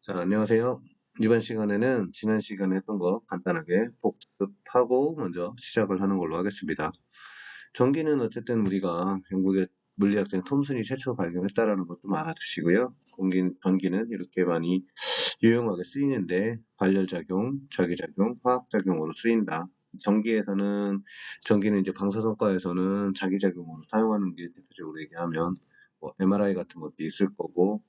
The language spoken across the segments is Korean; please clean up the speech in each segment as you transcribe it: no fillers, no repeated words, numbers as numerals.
자, 안녕하세요. 이번 시간에는 지난 시간에 했던 거 간단하게 복습하고 먼저 시작을 하는 걸로 하겠습니다. 전기는 어쨌든 우리가 영국의 물리학자인 톰슨이 최초 발견했다라는 것 좀 알아두시고요. 전기는 이렇게 많이 유용하게 쓰이는데 발열작용, 자기작용, 화학작용으로 쓰인다. 전기는 이제 방사선과에서는 자기작용으로 사용하는 게 대표적으로 얘기하면 뭐 MRI 같은 것도 있을 거고,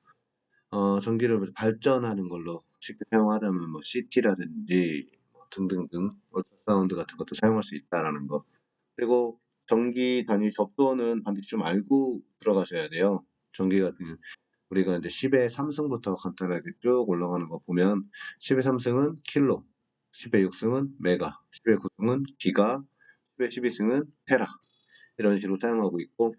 전기를 발전하는 걸로 쉽게 사용하자면 뭐 CT라든지 뭐 등등등 울트라사운드 같은 것도 사용할 수 있다라는 거. 그리고 전기 단위 접도는 반드시 좀 알고 들어가셔야 돼요. 전기 같은 경우 우리가 이제 10의 3승부터 간단하게 쭉 올라가는 거 보면 10의 3승은 킬로, 10의 6승은 메가, 10의 9승은 기가, 10의 12승은 테라 이런 식으로 사용하고 있고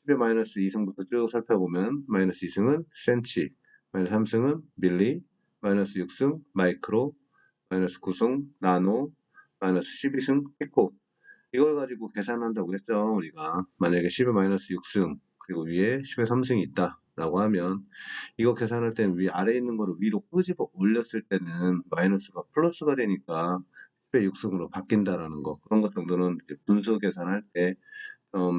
10의 마이너스 2승부터 쭉 살펴보면 마이너스 2승은 센치, 마이너스 3승은 밀리, 마이너스 6승 마이크로, 마이너스 9승 나노, 마이너스 12승 피코. 이걸 가지고 계산한다고 했죠. 우리가 만약에 10의 마이너스 6승 그리고 위에 10의 3승이 있다 라고 하면 이거 계산할 때는 아래에 있는 거를 위로 끄집어 올렸을 때는 마이너스가 플러스가 되니까 10의 6승으로 바뀐다라는 거, 그런 것 정도는 분수 계산할 때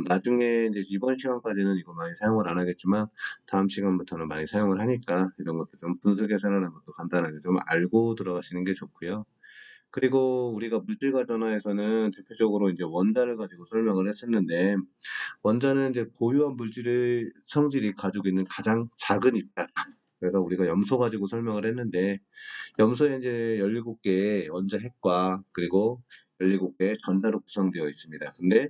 나중에 이제 이번 시간까지는 이거 많이 사용을 안 하겠지만 다음 시간부터는 많이 사용을 하니까 이런 것도 좀 분수 계산하는 것도 간단하게 좀 알고 들어가시는 게 좋고요. 그리고 우리가 물질과 전화에서는 대표적으로 이제 원자를 가지고 설명을 했었는데, 원자는 이제 고유한 물질의 성질이 가지고 있는 가장 작은 입자. 그래서 우리가 염소 가지고 설명을 했는데, 염소에 이제 17개의 원자 핵과 그리고 17개의 전자로 구성되어 있습니다. 근데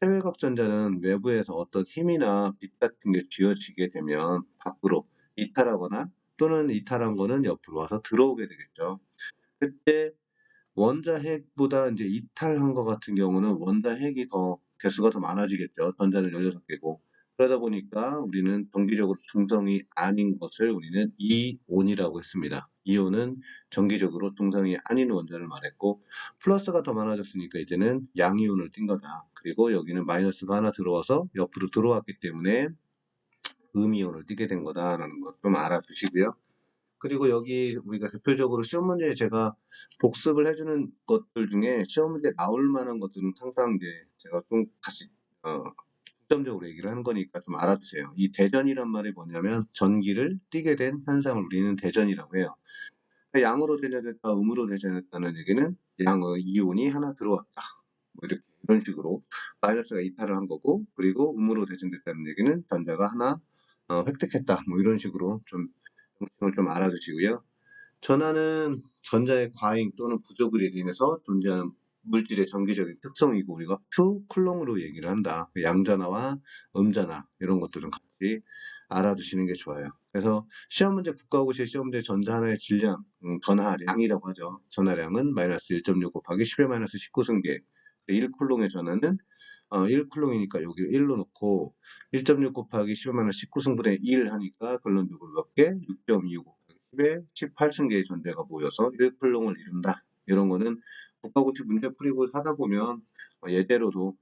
해외각 전자는 외부에서 어떤 힘이나 빛 같은 게 쥐어지게 되면 밖으로 이탈하거나 또는 이탈한 거는 옆으로 와서 들어오게 되겠죠. 그때 원자 핵보다 이제 이탈한 것 같은 경우는 원자 핵이 더 개수가 더 많아지겠죠. 전자는 16개고. 그러다 보니까 우리는 정기적으로 중성이 아닌 것을 우리는 이온이라고 했습니다. 이온은 정기적으로 중성이 아닌 원자를 말했고, 플러스가 더 많아졌으니까 이제는 양이온을 띈 거다. 그리고 여기는 마이너스가 하나 들어와서 옆으로 들어왔기 때문에 음이온을 띠게 된 거다라는 것 좀 알아두시고요. 그리고 여기 우리가 대표적으로 시험 문제에 제가 복습을 해주는 것들 중에 시험 문제 나올 만한 것들은 항상 이제 제가 좀 다시 중점적으로 얘기를 하는 거니까 좀 알아두세요. 이 대전이란 말이 뭐냐면 전기를 띠게 된 현상을 우리는 대전이라고 해요. 그러니까 양으로 대전했다, 음으로 대전했다는 얘기는 양의 이온이 하나 들어왔다. 뭐 이렇게 이런 식으로 마이너스가 이탈을 한 거고, 그리고 음으로 대전됐다는 얘기는 전자가 하나 획득했다. 뭐 이런 식으로 좀 정칭을 좀 알아두시고요. 전하는 전자의 과잉 또는 부족으로 인해서 존재하는 물질의 전기적인 특성이고 우리가 q 쿨롱으로 얘기를 한다. 양전하와 음전하 이런 것도 좀 같이 알아두시는 게 좋아요. 그래서 시험 문제 국가고시의 시험 문제 전자 하나의 질량, 전하량이라고 하죠. 전하량은 마이너스 1.6 곱하기 10의 마이너스 19승계. 1쿨롱의 전하는 1쿨롱이니까 여기 1로 놓고 1.6 곱하기 10의 마이너스 19승분의 1 하니까 결론적으로 몇 개? 6.25 곱하기 10의 18승계의 전자가 모여서 1쿨롱을 이룬다. 이런 거는 국가고시 문제 풀이고 하다 보면 예제로도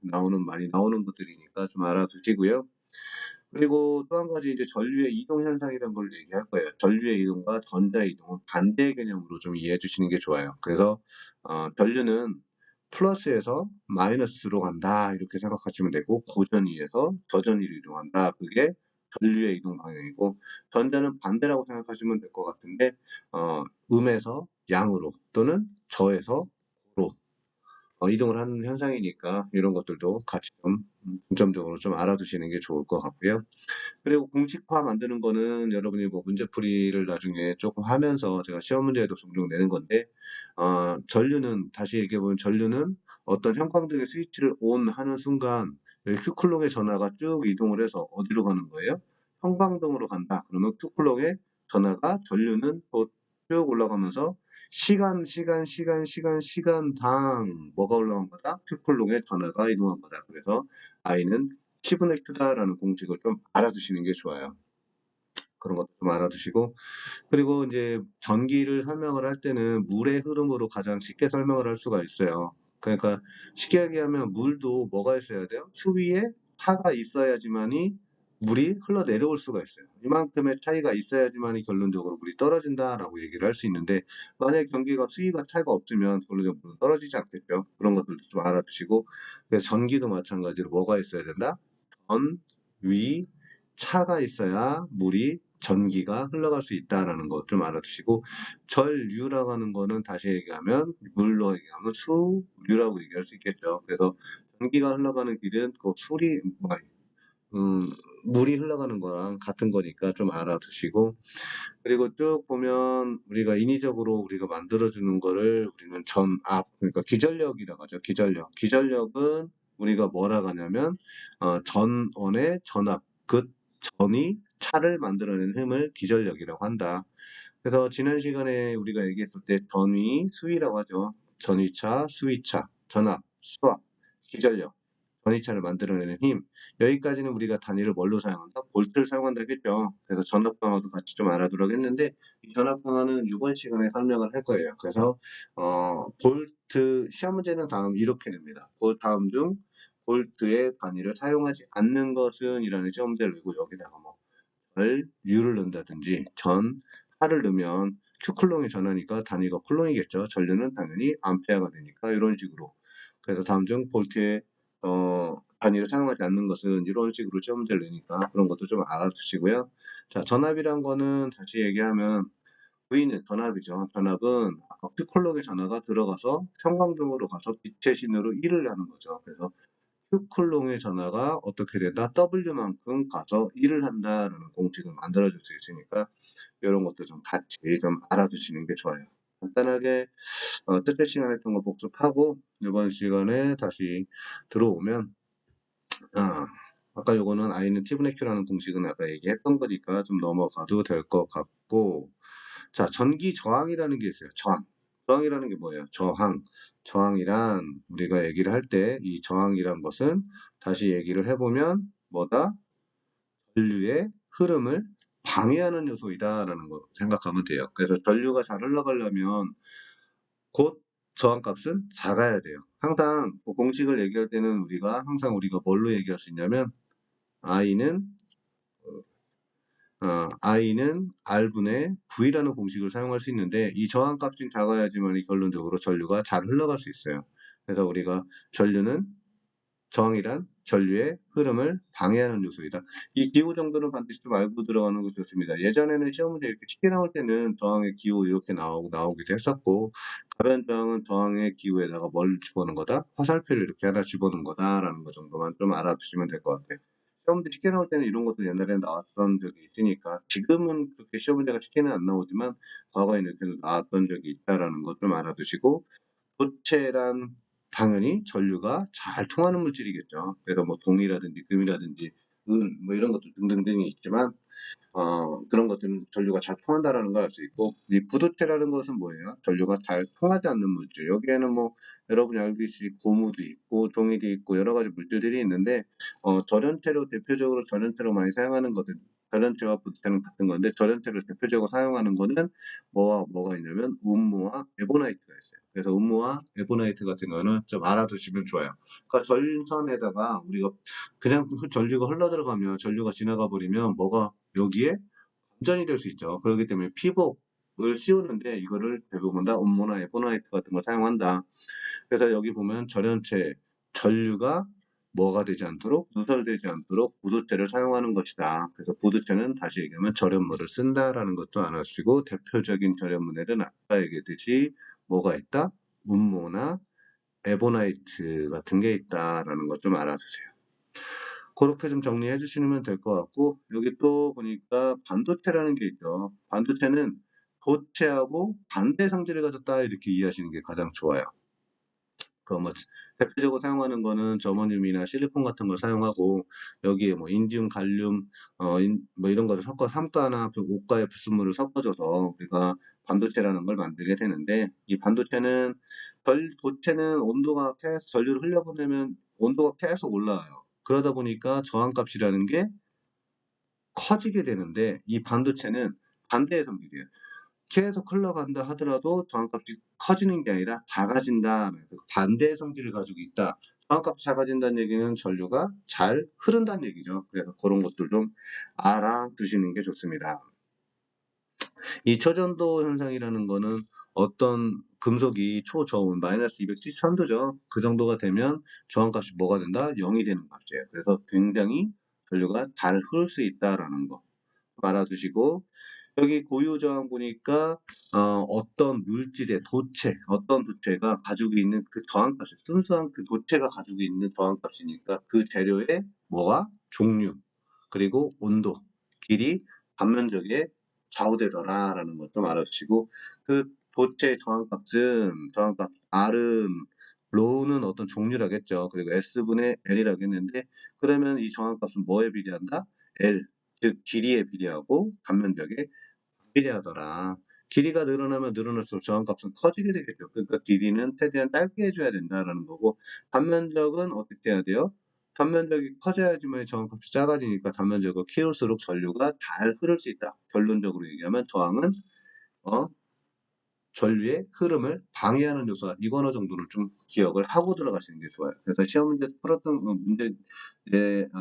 많이 나오는 것들이니까 좀 알아두시고요. 그리고 또 한 가지 이제 전류의 이동 현상이라는 걸 얘기할 거예요. 전류의 이동과 전자 이동은 반대 개념으로 좀 이해해 주시는 게 좋아요. 그래서 전류는 플러스에서 마이너스로 간다 이렇게 생각하시면 되고, 고전위에서 저전위로 이동한다. 그게 전류의 이동 방향이고, 전자는 반대라고 생각하시면 될 것 같은데 음에서 양으로 또는 저에서 고로 이동을 하는 현상이니까 이런 것들도 같이 좀 중점적으로 좀 알아두시는 게 좋을 것 같고요. 그리고 공식화 만드는 거는 여러분이 뭐 문제풀이를 나중에 조금 하면서 제가 시험 문제에도 종종 내는 건데, 전류는 다시 얘기해보면 전류는 어떤 형광등의 스위치를 ON 하는 순간 여기 Q쿨롱의 전하가 쭉 이동을 해서 어디로 가는 거예요? 형광등으로 간다. 그러면 Q쿨롱의 전하가 전류는 또 쭉 올라가면서 시간당 뭐가 올라간 거다? Q쿨롱의 전하가 이동한 거다. 그래서 I는 10분의 Q다라는 공식을 좀 알아두시는 게 좋아요. 그런 것도 좀 알아두시고, 그리고 이제 전기를 설명을 할 때는 물의 흐름으로 가장 쉽게 설명을 할 수가 있어요. 그러니까 쉽게 얘기하면 물도 뭐가 있어야 돼요? 수위에 파가 있어야지만이 물이 흘러내려올 수가 있어요. 이만큼의 차이가 있어야지만이 결론적으로 물이 떨어진다라고 얘기를 할 수 있는데, 만약에 경기가 수위가 차이가 없으면 결론적으로 떨어지지 않겠죠. 그런 것들도 좀 알아두시고, 그래서 전기도 마찬가지로 뭐가 있어야 된다? 전, 위, 차가 있어야 물이 전기가 흘러갈 수 있다라는 것 좀 알아두시고, 전류라고 하는 거는 다시 얘기하면 물로 얘기하면 수류라고 얘기할 수 있겠죠. 그래서 전기가 흘러가는 길은 그 수리 음, 물이 흘러가는 거랑 같은 거니까 좀 알아두시고, 그리고 쭉 보면 우리가 인위적으로 우리가 만들어주는 거를 우리는 그러니까 기전력이라고 하죠. 기전력. 기전력은 우리가 뭐라고 하냐면, 전원의 전압, 그 전이 차를 만들어내는 힘을 기전력이라고 한다. 그래서 지난 시간에 우리가 얘기했을 때 전위, 수위라고 하죠. 전위차, 수위차, 전압, 수압, 기전력. 전위차를 만들어내는 힘. 여기까지는 우리가 단위를 뭘로 사용한다? 볼트를 사용한다 했죠. 그래서 전압 강화도 같이 좀 알아두라고 했는데, 이 전압 강화는 이번 시간에 설명을 할 거예요. 그래서 볼트 시험 문제는 다음 이렇게 됩니다. 다음 중 볼트의 단위를 사용하지 않는 것은 이라는 시험 문제를 내고, 여기다가 뭐 유를 넣는다든지 하를 넣으면 큐클롱이 전하니까 단위가 쿨롱이겠죠. 전류는 당연히 암페어가 되니까 이런 식으로. 그래서 다음 중 볼트의 단위를 사용하지 않는 것은 이런 식으로 시험 문제를 내니까 그런 것도 좀 알아두시고요. 자, 전압이란 거는 다시 얘기하면 V는 전압이죠. 전압은 아까 큐클롱의 전하가 들어가서 형광등으로 가서 빛의 신호로 일을 하는 거죠. 그래서 큐클롱의 전하가 어떻게 된다? W만큼 가서 일을 한다라는 공식을 만들어줄 수 있으니까 이런 것도 좀 같이 좀 알아두시는 게 좋아요. 간단하게 첫째 시간에 했던 거 복습하고 이번 시간에 다시 들어오면 아까 요거는 I는 T분의 Q라는 공식은 아까 얘기했던 거니까 좀 넘어가도 될 것 같고, 자, 전기 저항이라는 게 있어요. 저항이라는 게 뭐예요? 저항이란 우리가 얘기를 할 때 이 저항이란 것은 다시 얘기를 해보면 뭐다? 전류의 흐름을 방해하는 요소이다라는 거 생각하면 돼요. 그래서 전류가 잘 흘러가려면 곧 저항값은 작아야 돼요. 항상 그 공식을 얘기할 때는 우리가 뭘로 얘기할 수 있냐면 I는 R분의 V라는 공식을 사용할 수 있는데, 이 저항값이 작아야지만 결론적으로 전류가 잘 흘러갈 수 있어요. 그래서 우리가 저항이란 전류의 흐름을 방해하는 요소이다. 이 기호 정도는 반드시 좀 알고 들어가는 것이 좋습니다. 예전에는 시험 문제 이렇게 쉽게 나올 때는 저항의 기호 이렇게 나오기도 했었고, 가변 저항은 저항의 기호에다가 뭘 집어넣은 거다? 화살표를 이렇게 하나 집어넣은 거다라는 것 정도만 좀 알아두시면 될 것 같아요. 시험 문제 쉽게 나올 때는 이런 것도 옛날에 나왔던 적이 있으니까, 지금은 그렇게 시험 문제가 쉽게는 안 나오지만 과거에는 이렇게 나왔던 적이 있다라는 것 좀 알아두시고, 도체란 당연히 전류가 잘 통하는 물질이겠죠. 그래서 뭐 동이라든지 금이라든지 뭐 이런 것도 등등등이 있지만, 그런 것들은 전류가 잘 통한다라는 걸 알 수 있고, 이 부도체라는 것은 뭐예요? 전류가 잘 통하지 않는 물질. 여기에는 뭐 여러분이 알고 있듯이 고무도 있고 종이도 있고 여러 가지 물질들이 있는데, 대표적으로 전연체로 많이 사용하는 것들, 전연체와 부도체는 같은 건데 전연체를 대표적으로 사용하는 거는 뭐가 있냐면 음모와 에보나이트가 있어요. 그래서 음모와 에보나이트 같은 거는 좀 알아두시면 좋아요. 그러니까 전선에다가 우리가 그냥 전류가 흘러 들어가면, 전류가 지나가 버리면 뭐가 여기에 감전이 될 수 있죠. 그렇기 때문에 피복을 씌우는데 이거를 대부분 다 음모나 에보나이트 같은 걸 사용한다. 그래서 여기 보면 전류가 뭐가 되지 않도록, 누설되지 않도록 부도체를 사용하는 것이다. 그래서 부도체는 다시 얘기하면 절연물을 쓴다라는 것도 알아주시고, 대표적인 절연물에는 아까 얘기했듯이 뭐가 있다? 음모나 에보나이트 같은 게 있다라는 것 좀 알아두세요. 그렇게 좀 정리해 주시면 될 것 같고, 여기 또 보니까 반도체라는 게 있죠. 반도체는 도체하고 반대 성질을 가졌다 이렇게 이해하시는 게 가장 좋아요. 뭐 대표적으로 사용하는 거는 저머늄이나 실리콘 같은 걸 사용하고, 여기에 뭐 인디움, 갈륨, 뭐 이런 거를 섞어 삼가나 오가의 불순물을 섞어줘서 우리가 반도체라는 걸 만들게 되는데, 이 반도체는 도체는 온도가 계속 전류를 흘려보내면 온도가 계속 올라와요. 그러다 보니까 저항값이라는 게 커지게 되는데, 이 반도체는 반대의 성질이에요. 계속 흘러간다 하더라도 저항값이 커지는 게 아니라 작아진다. 그래서 반대의 성질을 가지고 있다. 저항값이 작아진다는 얘기는 전류가 잘 흐른다는 얘기죠. 그래서 그런 것들 좀 알아두시는 게 좋습니다. 이 초전도 현상이라는 거는 어떤 금속이 초저온 마이너스 273도죠. 그 정도가 되면 저항값이 뭐가 된다? 0이 되는 값이에요. 그래서 굉장히 전류가 잘 흐를 수 있다라는 거 알아두시고, 여기 고유 저항 보니까 어떤 물질의 도체, 어떤 도체가 가지고 있는 그 저항값이 순수한 그 도체가 가지고 있는 저항값이니까 그 재료의 뭐가 종류, 그리고 온도, 길이, 반면적에 좌우되더라라는 것 좀 알아주시고, 그 도체의 저항값 R은 로우는 어떤 종류라겠죠. 그리고 S분의 L이라고 했는데, 그러면 이 저항값은 뭐에 비례한다? L, 즉 길이에 비례하고 반면적에 비례하더라. 길이가 늘어나면 늘어날수록 저항값은 커지게 되겠죠. 그러니까 길이는 최대한 짧게 해줘야 된다라는 거고, 단면적은 어떻게 해야 돼요? 단면적이 커져야지만 저항값이 작아지니까 단면적을 키울수록 전류가 잘 흐를 수 있다. 결론적으로 얘기하면 저항은 어, 전류의 흐름을 방해하는 요소다. 이거 어느 정도는 좀 기억을 하고 들어가시는 게 좋아요. 그래서 시험 문제 풀었던 문제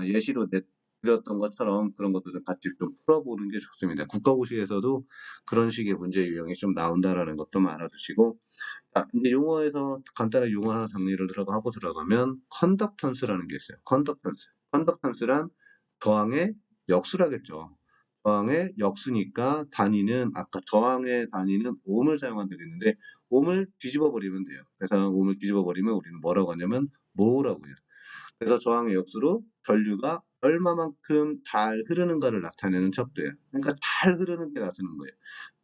예시로 드렸던 것처럼 그런 것도 좀 같이 좀 풀어보는 게 좋습니다. 국가고시에서도 그런 식의 문제 유형이 좀 나온다라는 것도 알아두시고, 이제 용어에서 간단하게 용어 하나 정리를 하고 들어가면 컨덕턴스라는 게 있어요. 컨덕턴스란 저항의 역수라겠죠. 저항의 역수니까 단위는 아까 저항의 단위는 옴을 사용한다고 했는데 옴을 뒤집어 버리면 돼요. 그래서 옴을 뒤집어 버리면 우리는 뭐라고 하냐면 모라고 해요. 그래서 저항의 역수로 전류가 얼마만큼 잘 흐르는가를 나타내는 척도예요. 그러니까 잘 흐르는 게 나타나는 거예요.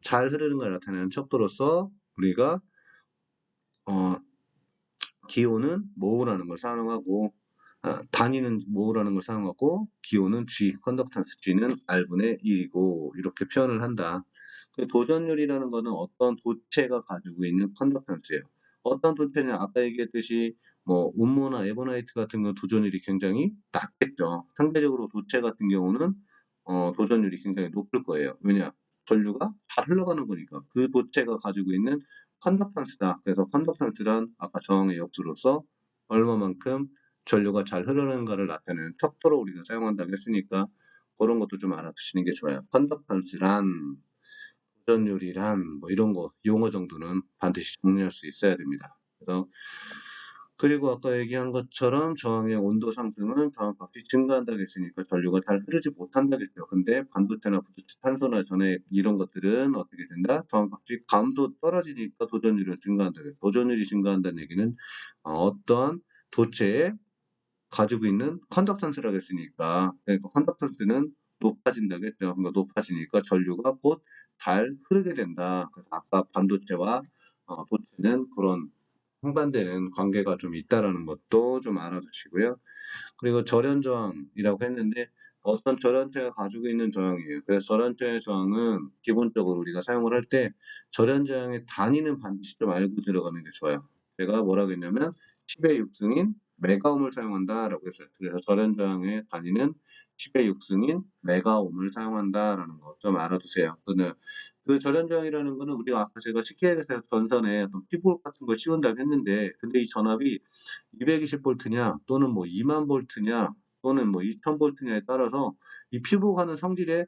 잘 흐르는 걸 나타내는 척도로서 우리가 기호는 모라는 걸 사용하고, 단위는 모라는 걸 사용하고, 기호는 G, 컨덕턴스 G는 R분의 1이고 이렇게 표현을 한다. 그 도전율이라는 거는 어떤 도체가 가지고 있는 컨덕턴스예요. 어떤 도체는 아까 얘기했듯이 뭐 운모나 에버나이트 같은 건 도전율이 굉장히 낮겠죠. 상대적으로 도체 같은 경우는 도전율이 굉장히 높을 거예요. 왜냐? 전류가 잘 흘러가는 거니까. 그 도체가 가지고 있는 컨덕턴스다. 그래서 컨덕턴스란 아까 저항의 역수로서 얼마만큼 전류가 잘 흐르는가를 나타내는 척도로 우리가 사용한다고 했으니까 그런 것도 좀 알아두시는 게 좋아요. 컨덕턴스란, 도전율이란 뭐 이런 거 용어 정도는 반드시 정리할 수 있어야 됩니다. 그래서 그리고 아까 얘기한 것처럼 저항의 온도 상승은 저항값이 증가한다고 했으니까 전류가 잘 흐르지 못한다겠죠. 근데 반도체나 부도체, 탄소나 전해 이런 것들은 어떻게 된다? 저항값이 감도 떨어지니까 도전율이 증가한다겠죠. 도전율이 증가한다는 얘기는 어떠한 도체에 가지고 있는 컨덕턴스라고 했으니까, 그러니까 컨덕턴스는 높아진다겠죠. 그러니까 높아지니까 전류가 곧 잘 흐르게 된다. 그래서 아까 반도체와 도체는 그런 상반되는 관계가 좀 있다라는 것도 좀 알아두시고요. 그리고 절연저항이라고 했는데 어떤 절연체가 가지고 있는 저항이에요. 그래서 절연체의 저항은 기본적으로 우리가 사용을 할 때 절연저항의 단위는 반드시 좀 알고 들어가는 게 좋아요. 제가 뭐라고 했냐면 10의 6승인 메가옴을 사용한다라고 했어요. 그래서 절연저항의 단위는 10의 6승인 메가옴을 사용한다라는 거 좀 알아두세요. 그 절연저항이라는 거는 우리가 아까 제가 식기에서 전선에 어떤 피복 같은 걸 씌운다고 했는데, 근데 이 전압이 220볼트냐 또는 뭐 2만 볼트냐 또는 뭐 2000 볼트냐에 따라서 이 피복하는 성질의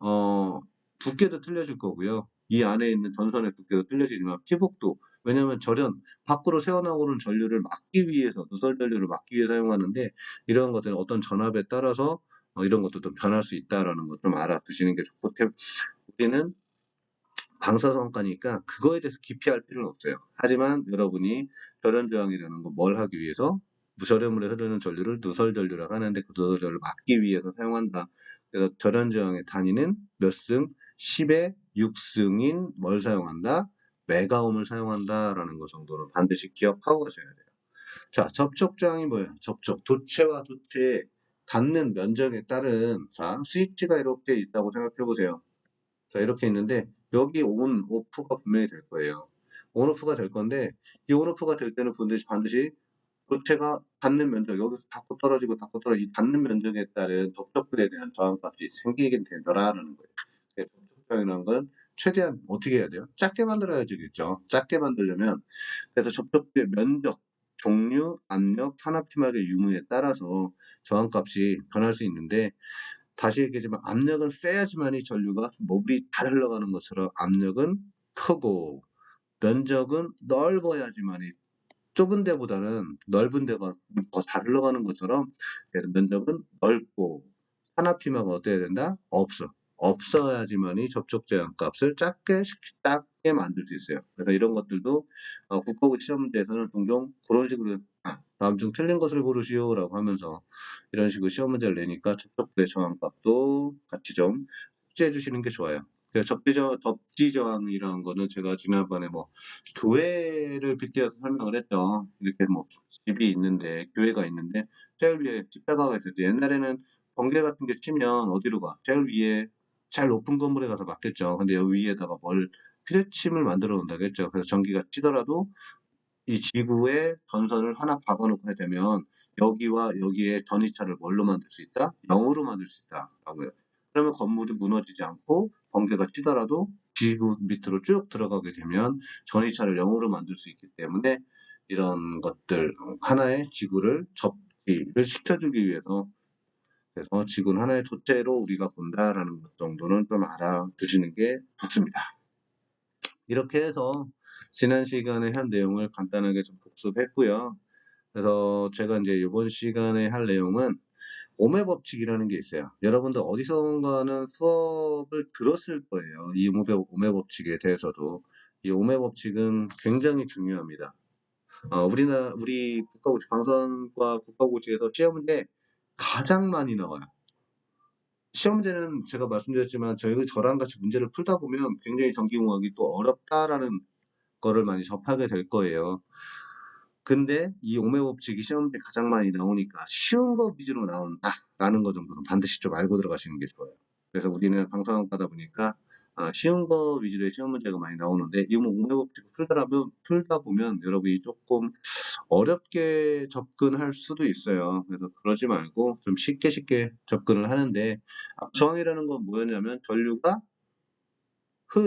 어, 두께도 틀려질 거고요. 이 안에 있는 전선의 두께도 틀려지지만 피복도, 왜냐하면 절연 밖으로 새어나오는 전류를 막기 위해서, 누설 전류를 막기 위해 사용하는데 이런 것들은 어떤 전압에 따라서 이런 것도 변할 수 있다라는 것 좀 알아두시는 게 좋고, 우리는 방사선가니까 그거에 대해서 깊이 할 필요는 없어요. 하지만 여러분이 절연저항이라는 거 뭘 하기 위해서 무절연물에 흐르는 전류를 누설전류라고 하는데 그 누설전류를 막기 위해서 사용한다. 그래서 절연저항의 단위는 몇 승? 10의 6승인 뭘 사용한다? 메가옴을 사용한다라는 것 정도는 반드시 기억하고 가셔야 돼요. 자, 접촉저항이 뭐예요? 접촉. 도체와 도체의 닿는 면적에 따른 스위치가 이렇게 있다고 생각해 보세요. 자, 이렇게 있는데 여기 온, 오프가 분명히 될 거예요. 온, 오프가 될 건데 이 온, 오프가 될 때는 반드시 도체가 닿는 면적, 여기서 닿고 떨어지고 닿고 떨어지고 이 닿는 면적에 따른 접촉부에 대한 저항값이 생기게 되더라라는 거예요. 접촉부이라는 건 최대한 어떻게 해야 돼요? 작게 만들어야 되겠죠. 작게 만들려면 그래서 접촉부의 면적, 종류, 압력, 산화피막의 유무에 따라서 저항값이 변할 수 있는데 다시 얘기하지만 압력은 세야지만이 전류가 물이 잘 흘러가는 것처럼 압력은 크고 면적은 넓어야지만이 좁은 데보다는 넓은 데가 더 잘 흘러가는 것처럼 그래서 면적은 넓고 산화피막은 어때야 된다? 없어야지만이 접촉 제한 값을 작게 만들 수 있어요. 그래서 이런 것들도 국가고 시험 문제에서는 종종 그런 식으로 다음 중 틀린 것을 고르시오라고 하면서 이런 식으로 시험 문제를 내니까 접촉부의 저항 값도 같이 좀 숙지해 주시는 게 좋아요. 접지 저항이라는 거는 제가 지난번에 뭐 교회를 빗대어서 설명을 했죠. 이렇게 뭐 집이 있는데 교회가 있는데 제일 위에 집사가가 있을 때 옛날에는 번개 같은 게 치면 어디로 가? 제일 위에 제일 높은 건물에 가서 맞겠죠. 근데 여기 위에다가 피뢰침을 만들어 놓는다겠죠. 그래서 전기가 치더라도 이 지구에 전선을 하나 박아놓게 되면 여기와 여기에 전이차를 뭘로 만들 수 있다? 0으로 만들 수 있다라고요. 그러면 건물이 무너지지 않고 번개가 치더라도 지구 밑으로 쭉 들어가게 되면 전이차를 0으로 만들 수 있기 때문에 이런 것들 하나의 지구를 접기를 시켜주기 위해서 그래서 지구는 하나의 토체로 우리가 본다라는 것 정도는 좀 알아두시는 게 좋습니다. 이렇게 해서 지난 시간에 한 내용을 간단하게 좀 복습했고요. 그래서 제가 이제 이번 시간에 할 내용은 오매 법칙이라는 게 있어요. 여러분들 어디선가는 수업을 들었을 거예요. 이 오매 법칙에 대해서도. 이 오매 법칙은 굉장히 중요합니다. 우리 국가고시, 방선과 국가고시에서 시험 문제 가장 많이 나와요. 시험 문제는 제가 말씀드렸지만 저랑 같이 문제를 풀다 보면 굉장히 전기공학이 또 어렵다라는 거를 많이 접하게 될 거예요. 근데 이 오매 법칙이 시험 때 가장 많이 나오니까 쉬운 거 위주로 나온다라는 거 정도는 반드시 좀 알고 들어가시는 게 좋아요. 그래서 우리는 방송하다 보니까 쉬운 거 위주로의 시험 문제가 많이 나오는데 이 오매 법칙을 풀다 보면 여러분이 조금 어렵게 접근할 수도 있어요. 그래서 그러지 말고 좀 쉽게 접근을 하는데 저항이라는 건 뭐였냐면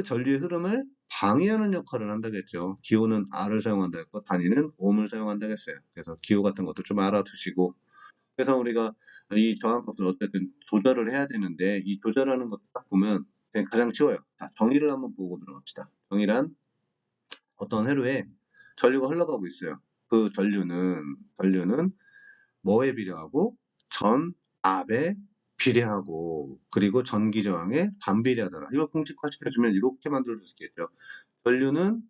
전류의 흐름을 방해하는 역할을 한다겠죠. 기호는 R을 사용한다 했고 단위는 ohm을 사용한다 했어요. 그래서 기호 같은 것도 좀 알아두시고 그래서 우리가 이 저항값을 어쨌든 조절을 해야 되는데 이 조절하는 것도 딱 보면 그냥 가장 쉬워요. 자, 정의를 한번 보고 들어갑시다. 정의란 어떤 회로에 전류가 흘러가고 있어요. 그 전류는 뭐에 비례하고 전압에 비례하고 그리고 전기 저항에 반비례하더라. 이걸 공식화시켜주면 이렇게 만들어줄 수 있겠죠. 전류는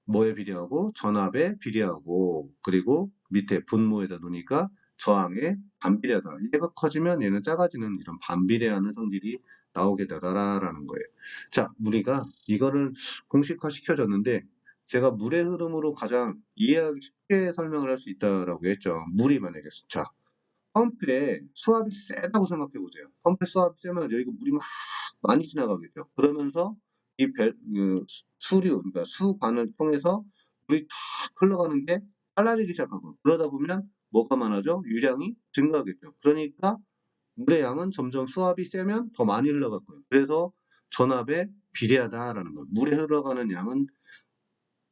뭐에 비례하고 전압에 비례하고 그리고 밑에 분모에다 놓으니까 저항에 반비례하더라. 얘가 커지면 얘는 작아지는 이런 반비례하는 성질이 나오게 되더라라는 거예요. 자, 우리가 이거를 공식화 시켜줬는데 제가 물의 흐름으로 가장 이해하기 쉽게 설명을 할 수 있다라고 했죠. 물이 만약에 자, 펌프에 수압이 세다고 생각해 보세요. 펌프에 수압이 세면 여기가 물이 막 많이 지나가겠죠. 그러면서 그러니까 수관을 통해서 물이 탁 흘러가는 게 빨라지기 시작하고 그러다 보면 뭐가 많아져? 유량이 증가하겠죠. 그러니까 물의 양은 점점 수압이 세면 더 많이 흘러갈 거예요. 그래서 전압에 비례하다라는 거예요. 물에 흘러가는 양은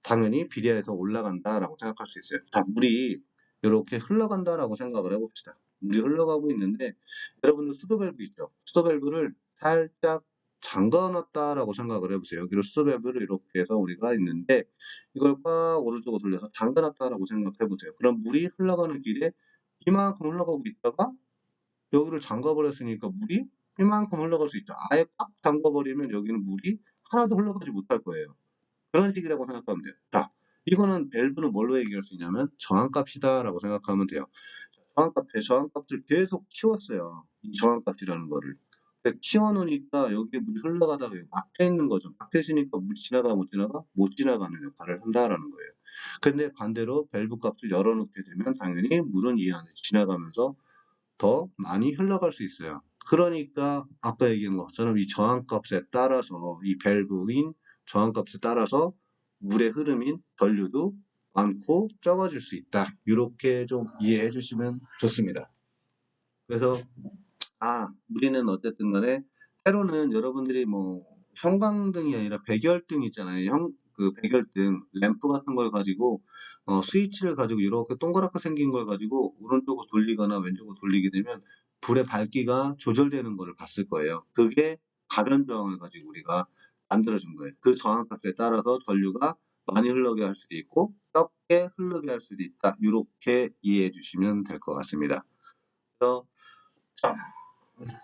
당연히 비례해서 올라간다라고 생각할 수 있어요. 자, 물이 이렇게 흘러간다라고 생각을 해봅시다. 물이 흘러가고 있는데 여러분들 수도 밸브 있죠? 수도 밸브를 살짝 잠가놨다라고 생각을 해보세요. 여기로 수도 밸브를 이렇게 해서 우리가 있는데 이걸 꽉 오른쪽으로 돌려서 잠가놨다라고 생각해보세요. 그럼 물이 흘러가는 길에 이만큼 흘러가고 있다가 여기를 잠가버렸으니까 물이 이만큼 흘러갈 수 있죠. 아예 꽉 잠가버리면 여기는 물이 하나도 흘러가지 못할 거예요. 그런 식이라고 생각하면 돼요. 자, 이거는 밸브는 뭘로 얘기할 수 있냐면 저항값이다라고 생각하면 돼요. 저항값을 계속 키웠어요. 이 저항값이라는 거를. 키워놓으니까 여기에 물이 흘러가다가 막혀 있는 거죠. 막혀 있으니까 물이 지나가 못 지나가? 못 지나가는 역할을 한다라는 거예요. 근데 반대로 밸브 값을 열어놓게 되면 당연히 물은 이 안에 지나가면서 더 많이 흘러갈 수 있어요. 그러니까 아까 얘기한 것처럼 이 저항값에 따라서 이 밸브인 저항값에 따라서 물의 흐름인 전류도 많고 적어질 수 있다. 이렇게 좀 이해해 주시면 좋습니다. 그래서 우리는 어쨌든 간에 때로는 여러분들이 뭐 형광등이 아니라 백열등 있잖아요. 그 백열등, 램프 같은 걸 가지고, 스위치를 가지고 이렇게 동그랗게 생긴 걸 가지고 오른쪽으로 돌리거나 왼쪽으로 돌리게 되면 불의 밝기가 조절되는 거를 봤을 거예요. 그게 가변 저항을 가지고 우리가 만들어준 거예요. 그 저항값에 따라서 전류가 많이 흐르게 할 수도 있고, 적게 흐르게 할 수도 있다. 이렇게 이해해 주시면 될 것 같습니다. 그래서, 자,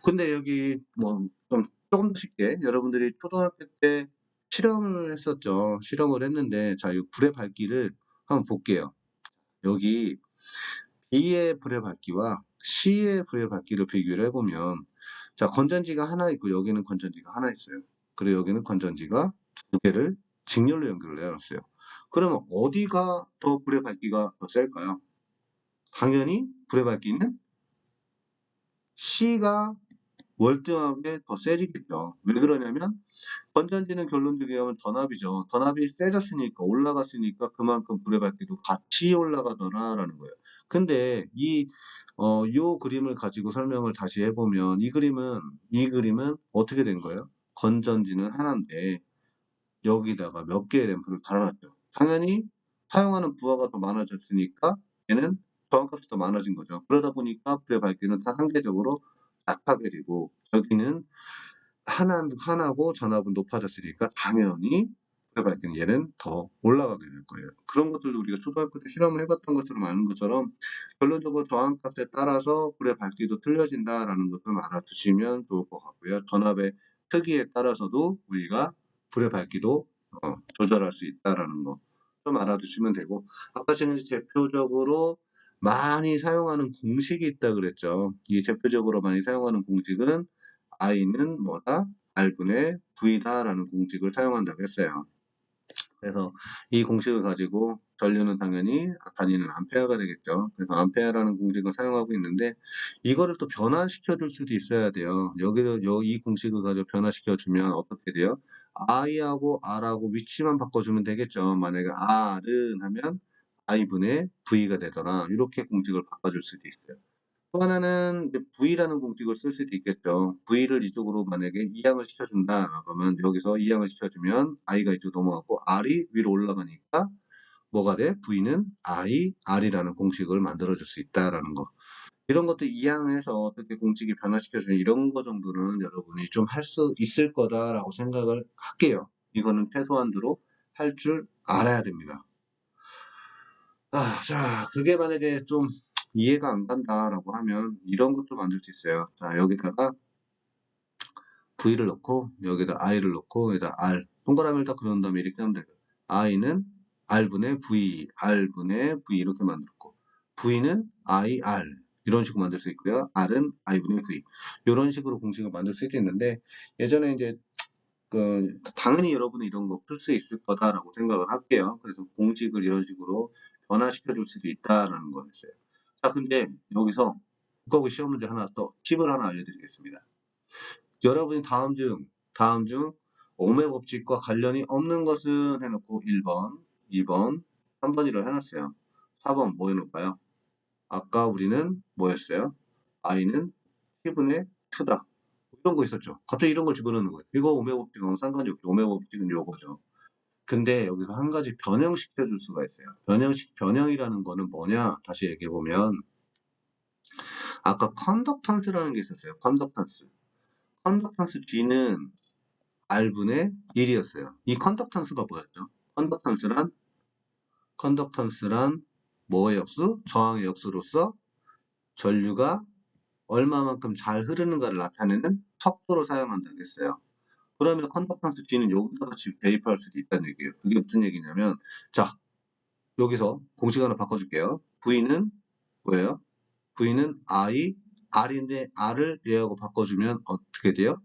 근데 여기 뭐 좀 조금 더 쉽게 여러분들이 초등학교 때 실험을 했었죠. 실험을 했는데 자, 이 불의 밝기를 한번 볼게요. 여기 B의 불의 밝기와 C의 불의 밝기를 비교를 해보면 자, 건전지가 하나 있고 여기는 건전지가 하나 있어요. 그리고 여기는 건전지가 두 개를 직렬로 연결을 해놨어요. 그러면 어디가 더 불의 밝기가 더 셀까요? 당연히 불의 밝기는 C가 월등하게 더 세지겠죠. 왜 그러냐면 건전지는 결론적으로 하면 전압이죠. 전압이 세졌으니까 올라갔으니까 그만큼 불의 밝기도 같이 올라가더라라는 거예요. 근데 요 그림을 가지고 설명을 다시 해보면 이 그림은 어떻게 된 거예요? 건전지는 하나인데 여기다가 몇 개의 램프를 달아놨죠. 당연히 사용하는 부하가 더 많아졌으니까 얘는 저항값이 더 많아진 거죠. 그러다 보니까 불의 밝기는 다 상대적으로 약하게 되고 여기는 하나고 전압은 높아졌으니까 당연히 불의 밝기는 얘는 더 올라가게 될 거예요. 그런 것들도 우리가 초등학교 때 실험을 해봤던 것처럼 아는 것처럼 결론적으로 저항값에 따라서 불의 밝기도 틀려진다라는 것을 알아두시면 좋을 것 같고요. 전압의 크기에 따라서도 우리가 불의 밝기도 조절할 수 있다라는 거 좀 알아두시면 되고 아까 제가 대표적으로 많이 사용하는 공식이 있다 그랬죠. 이 대표적으로 많이 사용하는 공식은 I는 뭐다? R분의 V다라는 공식을 사용한다고 했어요. 그래서 이 공식을 가지고 전류는 당연히 단위는 암페어가 되겠죠. 그래서 암페어라는 공식을 사용하고 있는데 이거를 또 변화시켜 줄 수도 있어야 돼요. 이 공식을 가지고 변화시켜 주면 어떻게 돼요? I하고 R하고 위치만 바꿔주면 되겠죠. 만약에 R은 하면 I분의 V가 되더라. 이렇게 공식을 바꿔줄 수도 있어요. 또 하나는 이제 V라는 공식을 쓸 수도 있겠죠. V를 이쪽으로 만약에 이항을 시켜준다. 그러면 여기서 이항을 시켜주면 I가 이쪽으로 넘어가고 R이 위로 올라가니까 뭐가 돼? V는 I, R이라는 공식을 만들어줄 수 있다라는 거. 이런 것도 이항해서 어떻게 공식이 변화시켜주는 이런 거 정도는 여러분이 좀 할 수 있을 거다라고 생각을 할게요. 이거는 최소한도로 할 줄 알아야 됩니다. 자, 그게 만약에 좀 이해가 안 간다라고 하면 이런 것도 만들 수 있어요. 자, 여기다가 V를 넣고 여기다 I를 넣고 여기다 R 동그라미를 딱 그려놓은 다음에 이렇게 하면 돼요. I는 R분의 V, R분의 V 이렇게 만들고 V는 I, R 이런 식으로 만들 수 있고요. R은 I분의 V 이런 식으로 공식을 만들 수도 있는데 예전에 이제 당연히 여러분은 이런 거 풀 수 있을 거다라고 생각을 할게요. 그래서 공식을 이런 식으로 변화시켜 줄 수도 있다라는 거였어요. 자, 근데 여기서 국가고 시험 문제 하나 또 팁을 하나 알려드리겠습니다. 여러분이 다음 중 오음의 법칙과 관련이 없는 것은 해놓고 1번, 2번, 3번이를 해놨어요. 4번 뭐 해놓을까요? 아까 우리는 뭐였어요? I는 T분의 2다. 이런 거 있었죠. 갑자기 이런 걸 집어넣는 거예요. 이거 오메 법칙하고 상관이 없죠. 오메 법칙은 요거죠. 근데 여기서 한 가지 변형시켜 줄 수가 있어요. 변형이라는 거는 뭐냐? 다시 얘기해 보면 아까 컨덕턴스라는 게 있었어요. 컨덕턴스. 컨덕턴스 G는 R분의 1이었어요. 이 컨덕턴스가 뭐였죠? 컨덕턴스란 뭐의 역수? 저항의 역수로서 전류가 얼마만큼 잘 흐르는가를 나타내는 척도로 사용한다고 했어요. 그러면 컨덕턴스 G는 여기다가 대입할 수도 있다는 얘기예요. 그게 무슨 얘기냐면 자, 여기서 공식 하나 바꿔줄게요. V는 뭐예요? V는 I, R인데 R을 얘하고 바꿔주면 어떻게 돼요?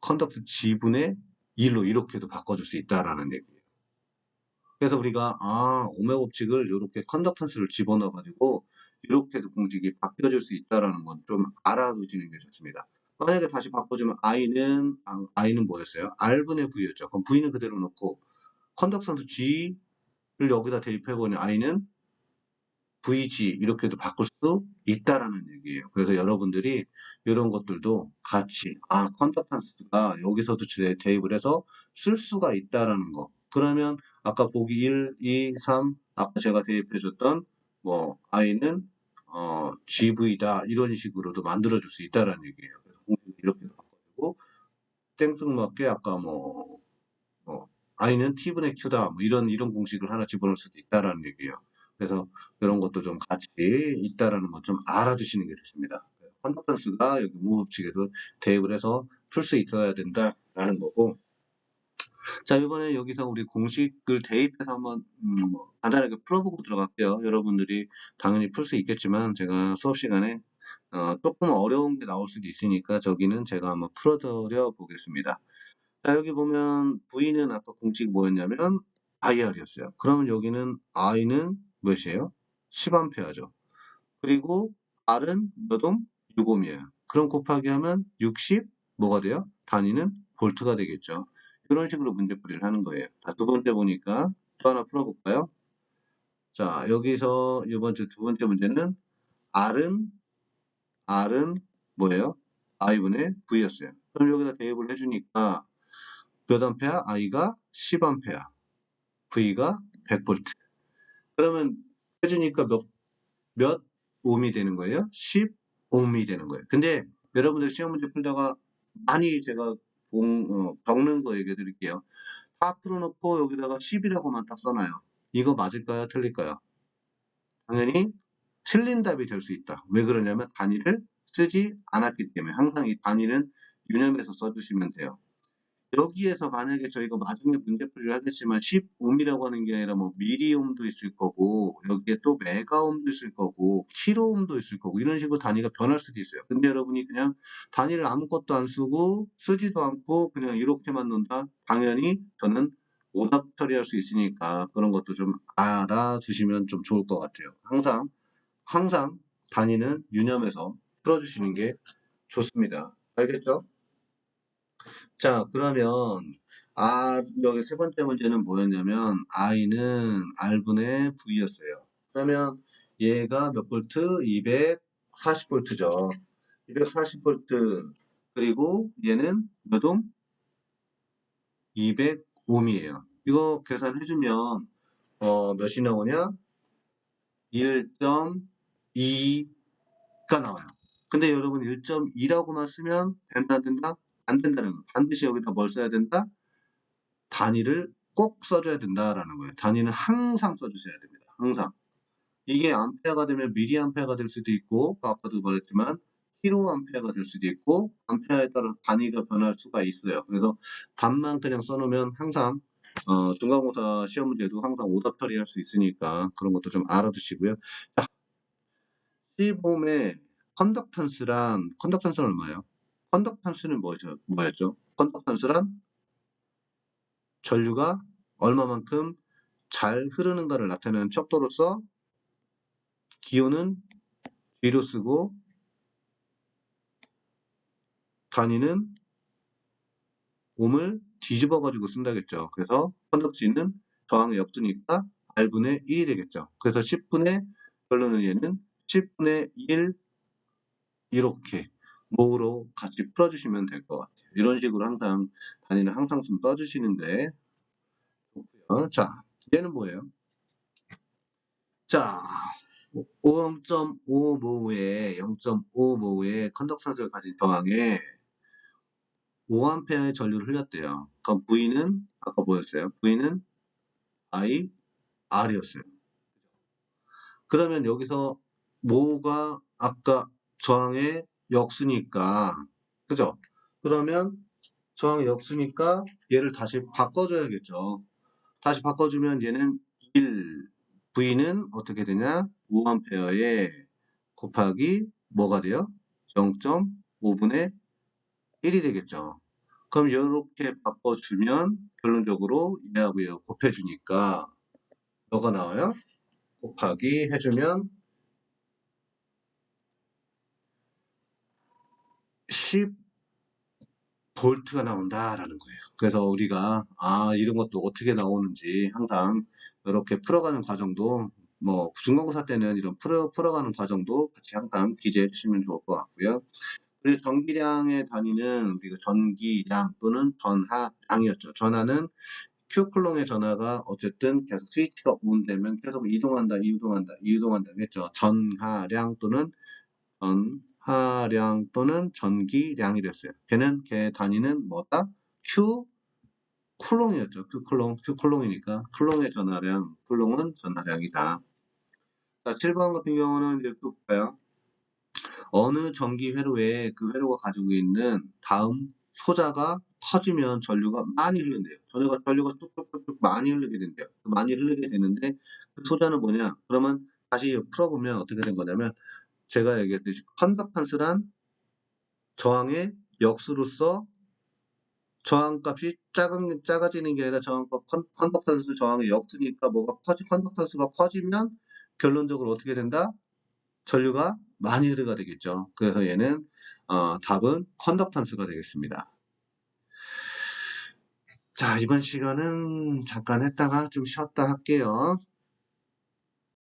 컨덕트 G분의 1로 이렇게도 바꿔줄 수 있다라는 얘기예요. 그래서 우리가 오메 법칙을 이렇게 컨덕턴스를 집어넣어 가지고 이렇게도 공식이 바뀌어질 수 있다라는 건 좀 알아두시는 게 좋습니다. 만약에 다시 바꿔주면 I는 뭐였어요? R분의 V였죠. 그럼 V는 그대로 놓고 컨덕턴스 G를 여기다 대입해보니 I는 VG 이렇게도 바꿀 수 있다라는 얘기예요. 그래서 여러분들이 이런 것들도 같이 컨덕턴스가 여기서도 대입을 해서 쓸 수가 있다라는 거. 그러면 아까 보기 1, 2, 3 아까 제가 대입해 줬던 뭐 i는 GV다 이런 식으로도 만들어 줄 수 있다라는 얘기예요. 그래서 공식을 이렇게도 바꿔주고 땡뚱맞게 아까 i는 t분의 q다 뭐 이런 공식을 하나 집어넣을 수도 있다라는 얘기예요. 그래서 이런 것도 좀 같이 있다라는 것 좀 알아두시는 게 좋습니다. 컨덕턴스가 여기 무법칙에도 대입을 해서 풀 수 있어야 된다라는 거고. 자, 이번에 여기서 우리 공식을 대입해서 한번 간단하게 풀어보고 들어갈게요. 여러분들이 당연히 풀 수 있겠지만 제가 수업 시간에 조금 어려운 게 나올 수도 있으니까 저기는 제가 한번 풀어드려 보겠습니다. 자, 여기 보면 V는 아까 공식이 뭐였냐면 IR이었어요. 그러면 여기는 I는 몇이에요? 10A죠. 그리고 R은 몇 옴? 6옴이에요. 그럼 곱하기 하면 60 뭐가 돼요? 단위는 볼트가 되겠죠. 이런 식으로 문제풀이를 하는 거예요. 자, 두 번째 보니까 또 하나 풀어볼까요? 자, 여기서 두 번째 문제는 R은 뭐예요? I분의 V였어요. 그럼 여기다 대입을 해주니까 몇 암페어? I가 10암페어, V가 100V. 그러면 해주니까 몇 옴이 되는 거예요? 10옴이 되는 거예요. 근데 여러분들 시험 문제 풀다가 많이 제가 겪는 거 얘기해 드릴게요. 다 풀어놓고 여기다가 10이라고만 딱 써놔요. 이거 맞을까요? 틀릴까요? 당연히 틀린 답이 될 수 있다. 왜 그러냐면 단위를 쓰지 않았기 때문에 항상 이 단위는 유념해서 써주시면 돼요. 여기에서 만약에 저희가 나중에 문제풀이를 하겠지만 10옴이라고 하는 게 아니라 뭐 미리옴도 있을 거고 여기에 또 메가옴도 있을 거고 킬로옴도 있을 거고 이런 식으로 단위가 변할 수도 있어요. 근데 여러분이 그냥 단위를 아무것도 안 쓰고 쓰지도 않고 그냥 이렇게만 놓는다? 당연히 저는 오답 처리할 수 있으니까 그런 것도 좀 알아주시면 좀 좋을 것 같아요. 항상 단위는 유념해서 풀어주시는 게 좋습니다. 알겠죠? 자, 그러면 여기 세 번째 문제는 뭐였냐면 I는 R분의 V였어요. 그러면 얘가 몇 볼트? 240볼트죠. 240볼트. 그리고 얘는 몇 옴? 200옴이에요. 이거 계산해주면 몇이 나오냐? 1.2가 나와요. 근데 여러분 1.2라고만 쓰면 된다 안 된다? 안 된다는 거. 반드시 여기다 뭘 써야 된다? 단위를 꼭 써줘야 된다라는 거예요. 단위는 항상 써주셔야 됩니다. 항상. 이게 암페어가 되면 미리암페어가 될 수도 있고 아까도 말했지만 킬로암페어가 될 수도 있고 암페어에 따라 단위가 변할 수가 있어요. 그래서 답만 그냥 써놓으면 항상 중간고사 시험 문제도 항상 오답 처리할 수 있으니까 그런 것도 좀 알아두시고요. 자, 15의 컨덕턴스는 얼마예요? 컨덕턴스는 뭐였죠? 컨덕턴스란 전류가 얼마만큼 잘 흐르는가를 나타내는 척도로서 기호는 G로 쓰고 단위는 옴을 뒤집어 가지고 쓴다겠죠. 그래서 컨덕지는 저항의 역수니까 R분의 1이 되겠죠. 그래서 10분의 결론은 얘는 10분의 1 이렇게 모로 같이 풀어주시면 될 것 같아요. 이런 식으로 항상 단위는 항상 좀 써주시는데 좋고요. 자, 얘는 뭐예요? 자, 0.5모의 컨덕션을 가진 저항에 5A의 전류를 흘렸대요. 그럼 V는 아까 뭐였어요? V는 I, R이었어요. 그러면 여기서 모가 아까 저항의 역수니까 그죠? 그러면 저항의 역수니까 얘를 다시 바꿔줘야겠죠. 다시 바꿔주면 얘는 1, V는 어떻게 되냐? 5A에 곱하기 뭐가 돼요? 0.5분의 1이 되겠죠. 그럼 이렇게 바꿔주면 결론적으로 얘하고 얘 곱해주니까 뭐가 나와요? 곱하기 해주면 10볼트가 나온다라는 거예요. 그래서 우리가 이런 것도 어떻게 나오는지 항상 이렇게 풀어가는 과정도 뭐 중간고사 때는 이런 풀어가는 과정도 같이 항상 기재해 주시면 좋을 것 같고요. 그리고 전기량의 단위는 우리가 전기량 또는 전하량이었죠. 전하는 Q쿨롱의 전하가 어쨌든 계속 스위치가 온 되면 계속 이동한다 했죠. 전하량 또는 전기량이 됐어요. 걔 단위는 뭐다? Q쿨롱이었죠. Q쿨롱이니까 쿨롱의 전하량, 쿨롱은 전하량이다. 자, 7번 같은 경우는 이제 또 볼까요? 어느 전기 회로에 그 회로가 가지고 있는 다음 소자가 커지면 전류가 많이 흐른대요. 전류가 뚝뚝뚝뚝 많이 흐르게 된대요. 많이 흐르게 되는데 그 소자는 뭐냐? 그러면 다시 풀어보면 어떻게 된 거냐면 제가 얘기했듯이 컨덕턴스란 저항의 역수로서 저항값이 작아지는 게 아니라 컨덕턴스 저항의 역수니까 컨덕턴스가 커지면 결론적으로 어떻게 된다? 전류가 많이 흐르게 되겠죠. 그래서 얘는 답은 컨덕턴스가 되겠습니다. 자, 이번 시간은 잠깐 했다가 좀 쉬었다 할게요.